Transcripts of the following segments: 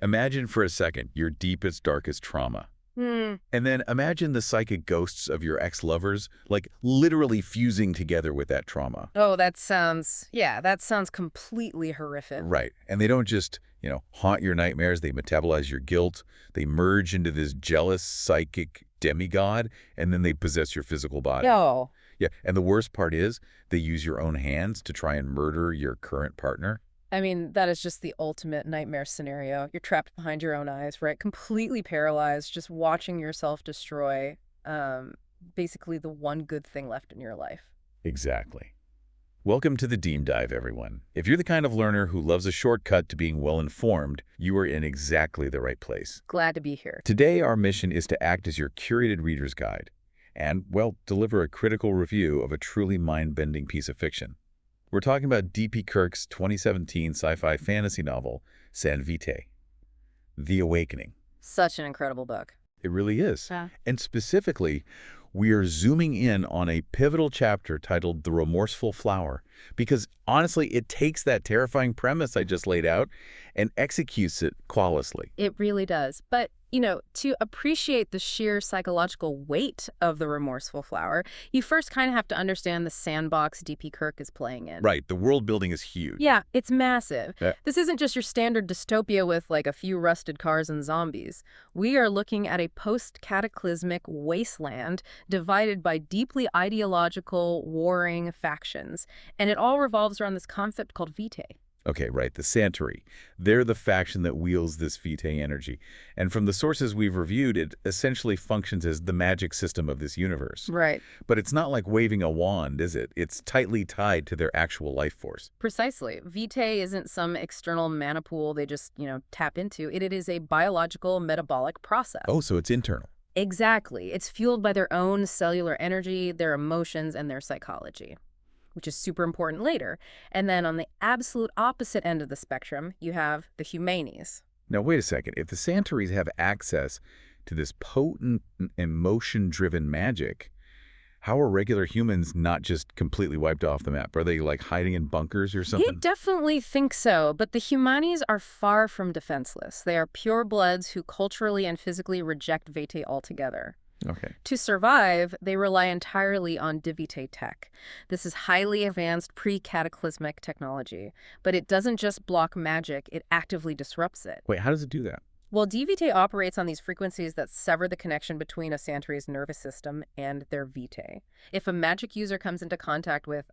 Imagine for a second your deepest, darkest trauma. Hmm. And then imagine the psychic ghosts of your ex-lovers, like literally fusing together with that trauma. Oh, that sounds completely horrific. Right. And they don't just, haunt your nightmares. They metabolize your guilt. They merge into this jealous psychic demigod, and then they possess your physical body. Yo. Yeah. And the worst part is they use your own hands to try and murder your current partner. I mean, that is just the ultimate nightmare scenario. You're trapped behind your own eyes, right? Completely paralyzed, just watching yourself destroy basically the one good thing left in your life. Exactly. Welcome to the Deep Dive, everyone. If you're the kind of learner who loves a shortcut to being well-informed, you are in exactly the right place. Glad to be here. Today, our mission is to act as your curated reader's guide and, well, deliver a critical review of a truly mind-bending piece of fiction. We're talking about D.P. Kirk's 2017 sci-fi fantasy novel, San Vitae, The Awakening. Such an incredible book. It really is. Yeah. And specifically, we are zooming in on a pivotal chapter titled The Remorseful Flower, because honestly, it takes that terrifying premise I just laid out and executes it flawlessly. It really does. But, to appreciate the sheer psychological weight of the remorseful flower, you first kind of have to understand the sandbox D.P. Kirk is playing in. Right. The world building is huge. Yeah, it's massive. Yeah. This isn't just your standard dystopia with like a few rusted cars and zombies. We are looking at a post-cataclysmic wasteland divided by deeply ideological, warring factions. And it all revolves around this concept called Vitae. Okay, right, the Santerrie. They're the faction that wields this Vitae energy. And from the sources we've reviewed, it essentially functions as the magic system of this universe. Right. But it's not like waving a wand, is it? It's tightly tied to their actual life force. Precisely. Vitae isn't some external mana pool they just, tap into. It is a biological metabolic process. Oh, so it's internal. Exactly. It's fueled by their own cellular energy, their emotions, and their psychology, which is super important later. And then on the absolute opposite end of the spectrum, you have the Humanes. Now, wait a second. If the Santerries have access to this potent, emotion-driven magic, how are regular humans not just completely wiped off the map? Are they, like, hiding in bunkers or something? You definitely think so, but the Humanes are far from defenseless. They are purebloods who culturally and physically reject Vitae altogether. Okay. To survive, they rely entirely on Divite tech. This is highly advanced pre-cataclysmic technology, but it doesn't just block magic, it actively disrupts it. Wait, how does it do that? Well, Divite operates on these frequencies that sever the connection between a Santerrie's nervous system and their Vitae. If a magic user comes into contact with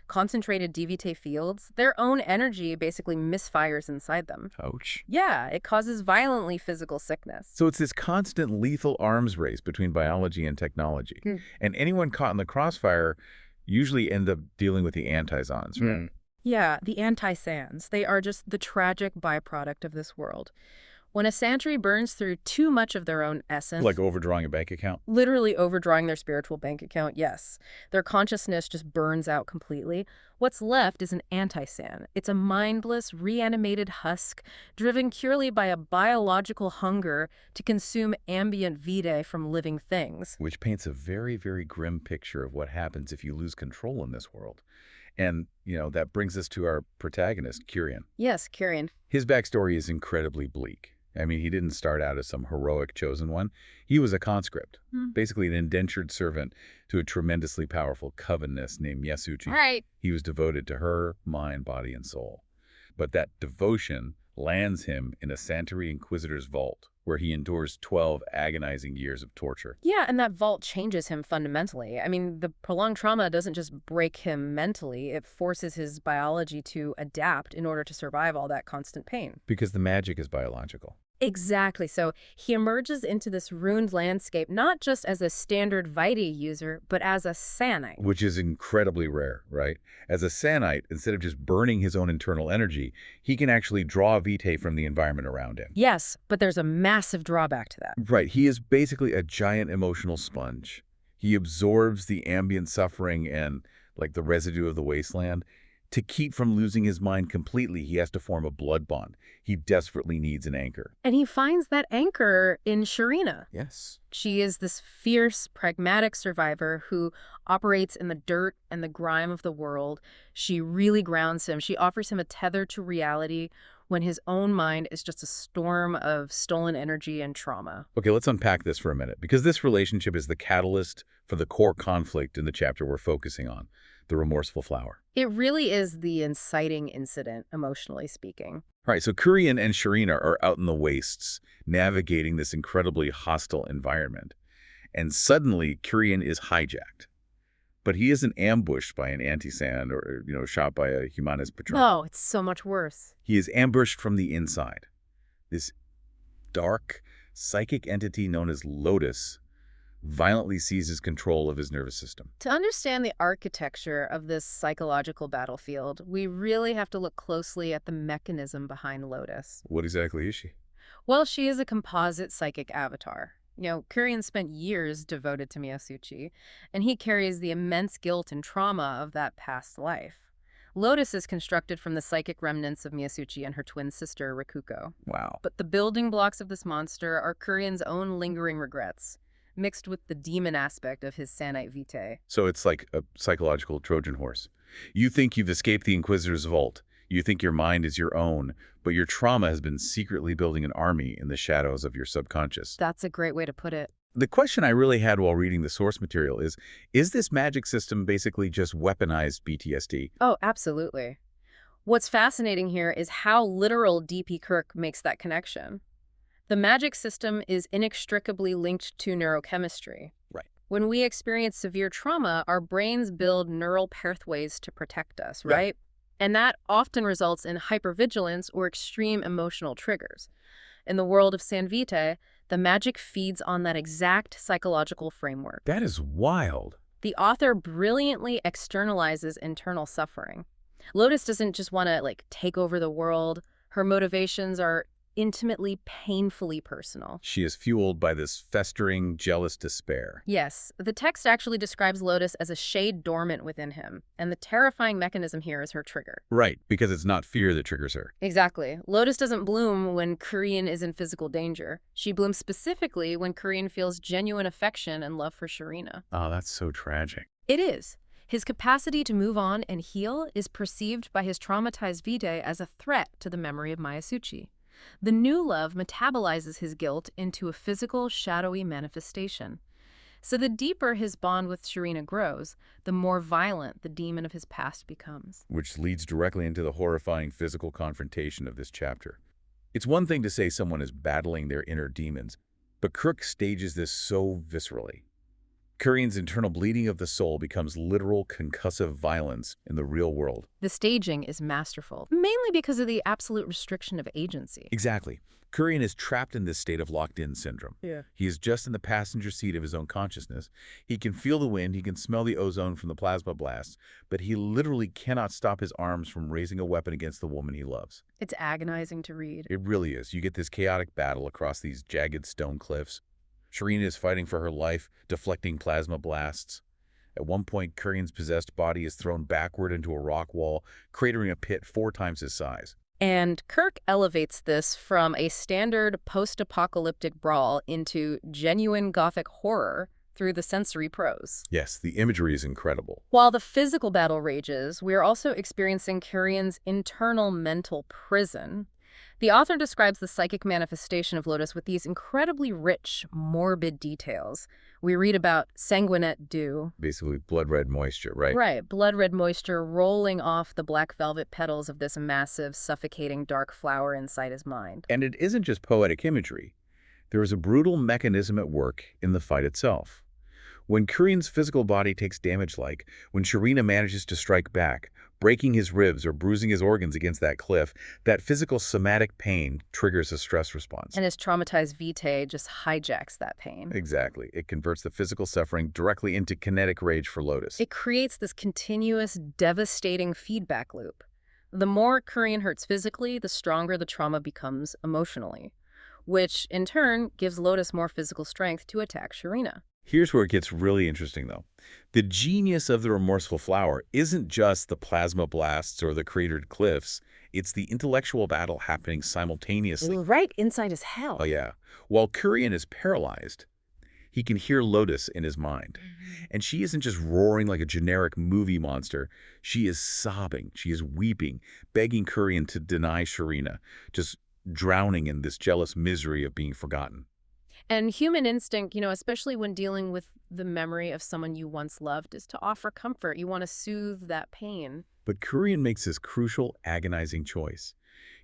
concentrated Divite fields, their own energy basically misfires inside them. Ouch. Yeah, it causes violently physical sickness. So it's this constant lethal arms race between biology and technology. And anyone caught in the crossfire usually end up dealing with the anti-zons, right? Yeah, the anti-sans. They are just the tragic byproduct of this world. When a Santerrie burns through too much of their own essence... Like overdrawing a bank account? Literally overdrawing their spiritual bank account, yes. Their consciousness just burns out completely. What's left is an anti-san. It's a mindless, reanimated husk, driven purely by a biological hunger to consume ambient vitae from living things. Which paints a very, very grim picture of what happens if you lose control in this world. And, that brings us to our protagonist, Kurien. Yes, Kurien. His backstory is incredibly bleak. I mean, he didn't start out as some heroic chosen one. He was a conscript, basically an indentured servant to a tremendously powerful Covenness named Myasuchi. Right. He was devoted to her, mind, body, and soul. But that devotion lands him in a Santerrie Inquisitor's vault, where he endures 12 agonizing years of torture. Yeah, and that vault changes him fundamentally. I mean, the prolonged trauma doesn't just break him mentally, it forces his biology to adapt in order to survive all that constant pain. Because the magic is biological. Exactly. So he emerges into this ruined landscape not just as a standard Vitae user, but as a Sanite. Which is incredibly rare, right? As a Sanite, instead of just burning his own internal energy, he can actually draw Vitae from the environment around him. Yes, but there's a massive drawback to that. Right. He is basically a giant emotional sponge. He absorbs the ambient suffering and, like, the residue of the wasteland. To keep from losing his mind completely, he has to form a blood bond. He desperately needs an anchor. And he finds that anchor in Sharina. Yes. She is this fierce, pragmatic survivor who operates in the dirt and the grime of the world. She really grounds him. She offers him a tether to reality. when his own mind is just a storm of stolen energy and trauma. Okay, let's unpack this for a minute, because this relationship is the catalyst for the core conflict in the chapter we're focusing on, the Remorseful Flower. It really is the inciting incident, emotionally speaking. All right, so Kurien and Sharina are out in the wastes, navigating this incredibly hostile environment. And suddenly, Kurien is hijacked. But he isn't ambushed by an anti-san or, shot by a humanist patron. No, it's so much worse. He is ambushed from the inside. This dark, psychic entity known as Lotus violently seizes control of his nervous system. To understand the architecture of this psychological battlefield, we really have to look closely at the mechanism behind Lotus. What exactly is she? Well, she is a composite psychic avatar. Kurien spent years devoted to Myasuchi, and he carries the immense guilt and trauma of that past life. Lotus is constructed from the psychic remnants of Myasuchi and her twin sister, Rikuko. Wow. But the building blocks of this monster are Kurien's own lingering regrets, mixed with the demon aspect of his San Vitae. So it's like a psychological Trojan horse. You think you've escaped the Inquisitor's vault. You think your mind is your own, but your trauma has been secretly building an army in the shadows of your subconscious. That's a great way to put it. The question I really had while reading the source material is this magic system basically just weaponized PTSD? Oh, absolutely. What's fascinating here is how literal D.P. Kirk makes that connection. The magic system is inextricably linked to neurochemistry. Right. When we experience severe trauma, our brains build neural pathways to protect us, right? And that often results in hypervigilance or extreme emotional triggers. In the world of San Vitae, the magic feeds on that exact psychological framework. That is wild. The author brilliantly externalizes internal suffering. Lotus doesn't just want to, take over the world. Her motivations are intimately, painfully personal. She is fueled by this festering, jealous despair. Yes, the text actually describes Lotus as a shade dormant within him, and the terrifying mechanism here is her trigger. Right, because it's not fear that triggers her. Exactly. Lotus doesn't bloom when Kurien is in physical danger. She blooms specifically when Kurien feels genuine affection and love for Sharina. Oh, that's so tragic. It is. His capacity to move on and heal is perceived by his traumatized Vitae as a threat to the memory of Myasuchi. The new love metabolizes his guilt into a physical, shadowy manifestation. So the deeper his bond with Sharina grows, the more violent the demon of his past becomes. Which leads directly into the horrifying physical confrontation of this chapter. It's one thing to say someone is battling their inner demons, but Kirk stages this so viscerally. Kurien's internal bleeding of the soul becomes literal concussive violence in the real world. The staging is masterful, mainly because of the absolute restriction of agency. Exactly. Kurien is trapped in this state of locked-in syndrome. He is just in the passenger seat of his own consciousness. He can feel the wind, he can smell the ozone from the plasma blasts, but he literally cannot stop his arms from raising a weapon against the woman he loves. It's agonizing to read. It really is. You get this chaotic battle across these jagged stone cliffs. Sharina is fighting for her life, deflecting plasma blasts. At one point, Kurien's possessed body is thrown backward into a rock wall, cratering a pit 4 times his size. And Kirk elevates this from a standard post-apocalyptic brawl into genuine gothic horror through the sensory prose. Yes, the imagery is incredible. While the physical battle rages, we are also experiencing Kurien's internal mental prison. The author describes the psychic manifestation of Lotus with these incredibly rich, morbid details. We read about sanguinette dew. Basically blood-red moisture, right? Right, blood-red moisture rolling off the black velvet petals of this massive, suffocating dark flower inside his mind. And it isn't just poetic imagery. There is a brutal mechanism at work in the fight itself. When Kurien's physical body takes damage, like when Sharina manages to strike back, breaking his ribs or bruising his organs against that cliff, that physical somatic pain triggers a stress response. And his traumatized Vitae just hijacks that pain. Exactly. It converts the physical suffering directly into kinetic rage for Lotus. It creates this continuous, devastating feedback loop. The more Kurien hurts physically, the stronger the trauma becomes emotionally, which in turn gives Lotus more physical strength to attack Sharina. Here's where it gets really interesting, though. The genius of the Remorseful Flower isn't just the plasma blasts or the cratered cliffs. It's the intellectual battle happening simultaneously. Right inside his hell. Oh, yeah. While Kurien is paralyzed, He can hear Lotus in his mind. And she isn't just roaring like a generic movie monster. She is sobbing. She is weeping, begging Kurien to deny Sharina, just drowning in this jealous misery of being forgotten. And human instinct, especially when dealing with the memory of someone you once loved, is to offer comfort. You want to soothe that pain. But Kurien makes this crucial, agonizing choice.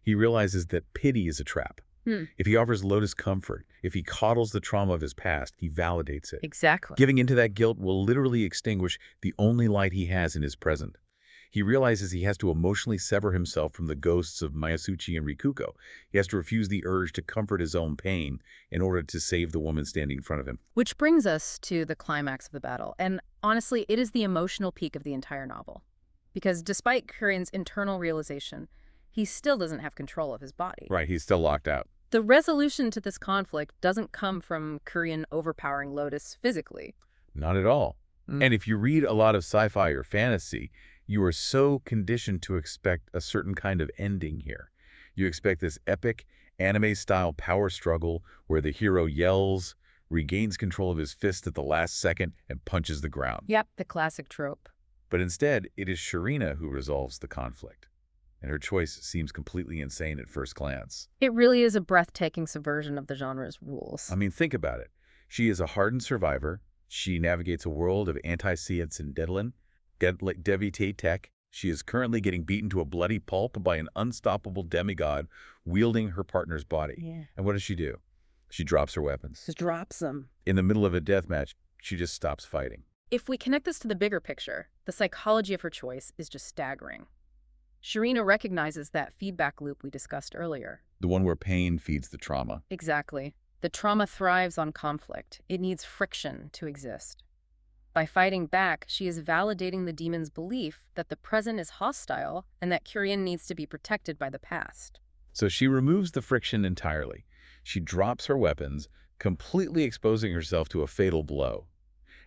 He realizes that pity is a trap. If he offers Lotus comfort, if he coddles the trauma of his past, he validates it. Exactly. Giving into that guilt will literally extinguish the only light he has in his present. He realizes he has to emotionally sever himself from the ghosts of Myasuchi and Rikuko. He has to refuse the urge to comfort his own pain in order to save the woman standing in front of him. Which brings us to the climax of the battle. And honestly, it is the emotional peak of the entire novel. Because despite Kurien's internal realization, he still doesn't have control of his body. Right, he's still locked out. The resolution to this conflict doesn't come from Kurien overpowering Lotus physically. Not at all. And if you read a lot of sci-fi or fantasy, you are so conditioned to expect a certain kind of ending here. You expect this epic, anime-style power struggle where the hero yells, regains control of his fist at the last second, and punches the ground. Yep, the classic trope. But instead, it is Sharina who resolves the conflict. And her choice seems completely insane at first glance. It really is a breathtaking subversion of the genre's rules. I mean, think about it. She is a hardened survivor. She navigates a world of anti-science and devite tech. She is currently getting beaten to a bloody pulp by an unstoppable demigod wielding her partner's body. Yeah. And what does she do? She drops her weapons. Just drops them. In the middle of a death match, she just stops fighting. If we connect this to the bigger picture, the psychology of her choice is just staggering. Sharina recognizes that feedback loop we discussed earlier. The one where pain feeds the trauma. Exactly. The trauma thrives on conflict. It needs friction to exist. By fighting back, she is validating the demon's belief that the present is hostile and that Kurien needs to be protected by the past. So she removes the friction entirely. She drops her weapons, completely exposing herself to a fatal blow.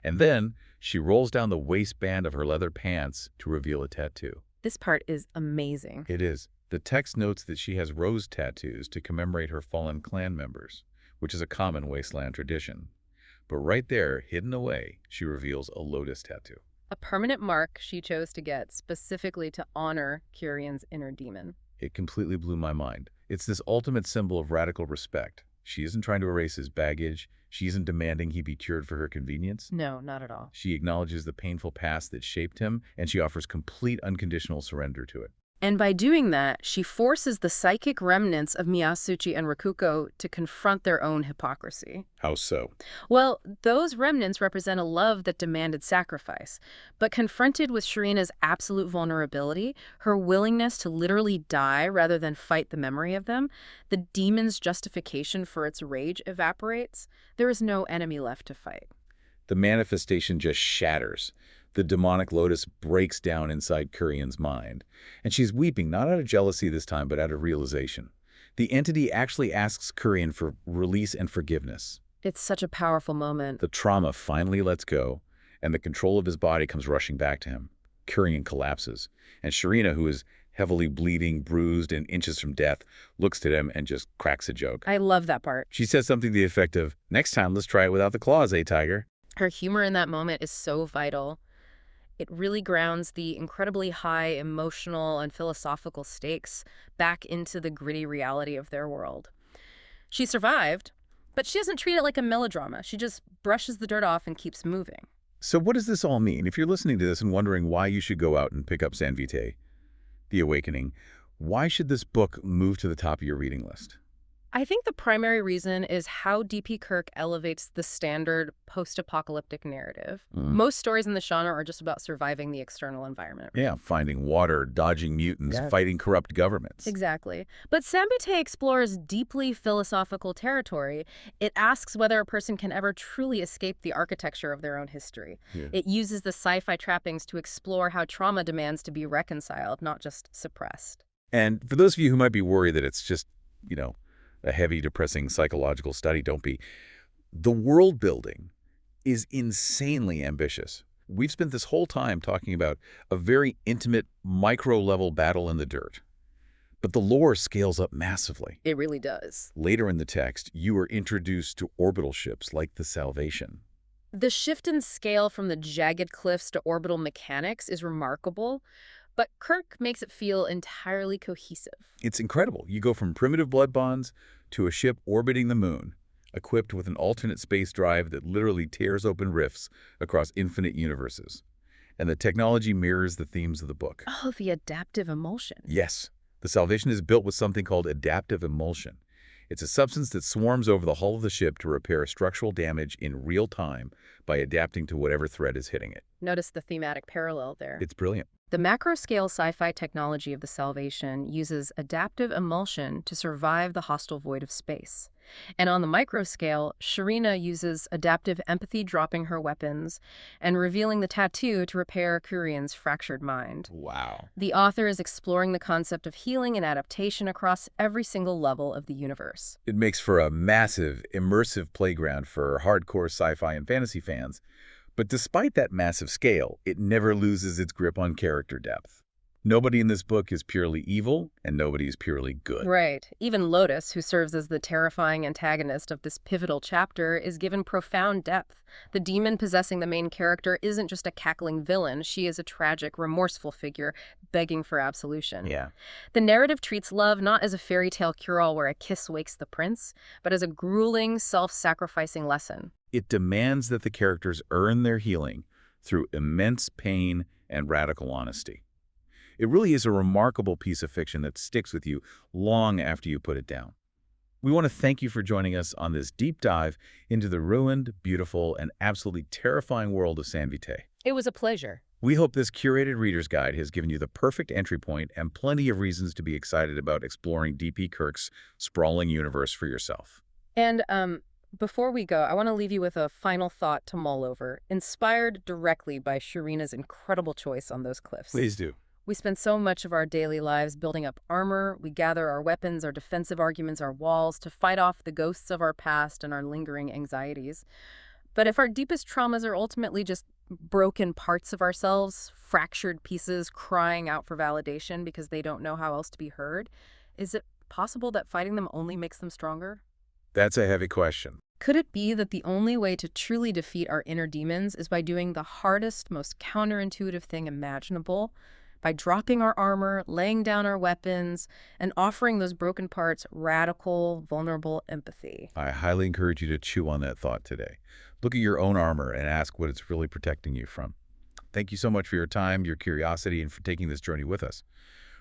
And then she rolls down the waistband of her leather pants to reveal a tattoo. This part is amazing. It is. The text notes that she has rose tattoos to commemorate her fallen clan members, which is a common wasteland tradition. But right there, hidden away, she reveals a lotus tattoo. A permanent mark she chose to get specifically to honor Kurien's inner demon. It completely blew my mind. It's this ultimate symbol of radical respect. She isn't trying to erase his baggage. She isn't demanding he be cured for her convenience. No, not at all. She acknowledges the painful past that shaped him, and she offers complete unconditional surrender to it. And by doing that, she forces the psychic remnants of Myasuchi and Rikuko to confront their own hypocrisy. How so? Well, those remnants represent a love that demanded sacrifice. But confronted with Sharina's absolute vulnerability, her willingness to literally die rather than fight the memory of them, the demon's justification for its rage evaporates. There is no enemy left to fight. The manifestation just shatters. The demonic lotus breaks down inside Kurien's mind. And she's weeping, not out of jealousy this time, but out of realization. The entity actually asks Kurien for release and forgiveness. It's such a powerful moment. The trauma finally lets go, and the control of his body comes rushing back to him. Kurien collapses, and Sharina, who is heavily bleeding, bruised, and inches from death, looks at him and just cracks a joke. I love that part. She says something to the effect of, "Next time, let's try it without the claws, tiger?" Her humor in that moment is so vital. It really grounds the incredibly high emotional and philosophical stakes back into the gritty reality of their world. She survived, but she doesn't treat it like a melodrama. She just brushes the dirt off and keeps moving. So what does this all mean? If you're listening to this and wondering why you should go out and pick up San Vitae, The Awakening, why should this book move to the top of your reading list? I think the primary reason is how D.P. Kirk elevates the standard post-apocalyptic narrative. Most stories in the genre are just about surviving the external environment. Yeah, finding water, dodging mutants, fighting corrupt governments. Exactly. But San Vitae explores deeply philosophical territory. It asks whether a person can ever truly escape the architecture of their own history. Yeah. It uses the sci-fi trappings to explore how trauma demands to be reconciled, not just suppressed. And for those of you who might be worried that it's just, a heavy, depressing psychological study, don't be. The world building is insanely ambitious. We've spent this whole time talking about a very intimate, micro-level battle in the dirt. But the lore scales up massively. It really does. Later in the text, you are introduced to orbital ships like the Salvation. The shift in scale from the jagged cliffs to orbital mechanics is remarkable, but Kirk makes it feel entirely cohesive. It's incredible. You go from primitive blood bonds to a ship orbiting the moon, equipped with an alternate space drive that literally tears open rifts across infinite universes. And the technology mirrors the themes of the book. Oh, the adaptive emulsion. Yes, the Salvation is built with something called adaptive emulsion. It's a substance that swarms over the hull of the ship to repair structural damage in real time by adapting to whatever threat is hitting it. Notice the thematic parallel there. It's brilliant. The macro-scale sci-fi technology of the Salvation uses adaptive emulsion to survive the hostile void of space. And on the micro-scale, Sharina uses adaptive empathy, dropping her weapons and revealing the tattoo to repair Kurien's fractured mind. Wow. The author is exploring the concept of healing and adaptation across every single level of the universe. It makes for a massive, immersive playground for hardcore sci-fi and fantasy fans. But despite that massive scale, it never loses its grip on character depth. Nobody in this book is purely evil, and nobody is purely good. Right. Even Lotus, who serves as the terrifying antagonist of this pivotal chapter, is given profound depth. The demon possessing the main character isn't just a cackling villain. She is a tragic, remorseful figure begging for absolution. Yeah. The narrative treats love not as a fairy tale cure-all where a kiss wakes the prince, but as a grueling, self-sacrificing lesson. It demands that the characters earn their healing through immense pain and radical honesty. It really is a remarkable piece of fiction that sticks with you long after you put it down. We want to thank you for joining us on this deep dive into the ruined, beautiful, and absolutely terrifying world of San Vitae. It was a pleasure. We hope this curated reader's guide has given you the perfect entry point and plenty of reasons to be excited about exploring D.P. Kirk's sprawling universe for yourself. And, before we go, I want to leave you with a final thought to mull over, inspired directly by Sharina's incredible choice on those cliffs. Please do. We spend so much of our daily lives building up armor. We gather our weapons, our defensive arguments, our walls to fight off the ghosts of our past and our lingering anxieties. But if our deepest traumas are ultimately just broken parts of ourselves, fractured pieces crying out for validation because they don't know how else to be heard, is it possible that fighting them only makes them stronger? That's a heavy question. Could it be that the only way to truly defeat our inner demons is by doing the hardest, most counterintuitive thing imaginable? By dropping our armor, laying down our weapons, and offering those broken parts radical, vulnerable empathy? I highly encourage you to chew on that thought today. Look at your own armor and ask what it's really protecting you from. Thank you so much for your time, your curiosity, and for taking this journey with us.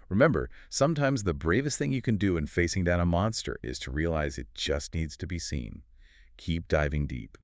Remember, sometimes the bravest thing you can do in facing down a monster is to realize it just needs to be seen. Keep diving deep.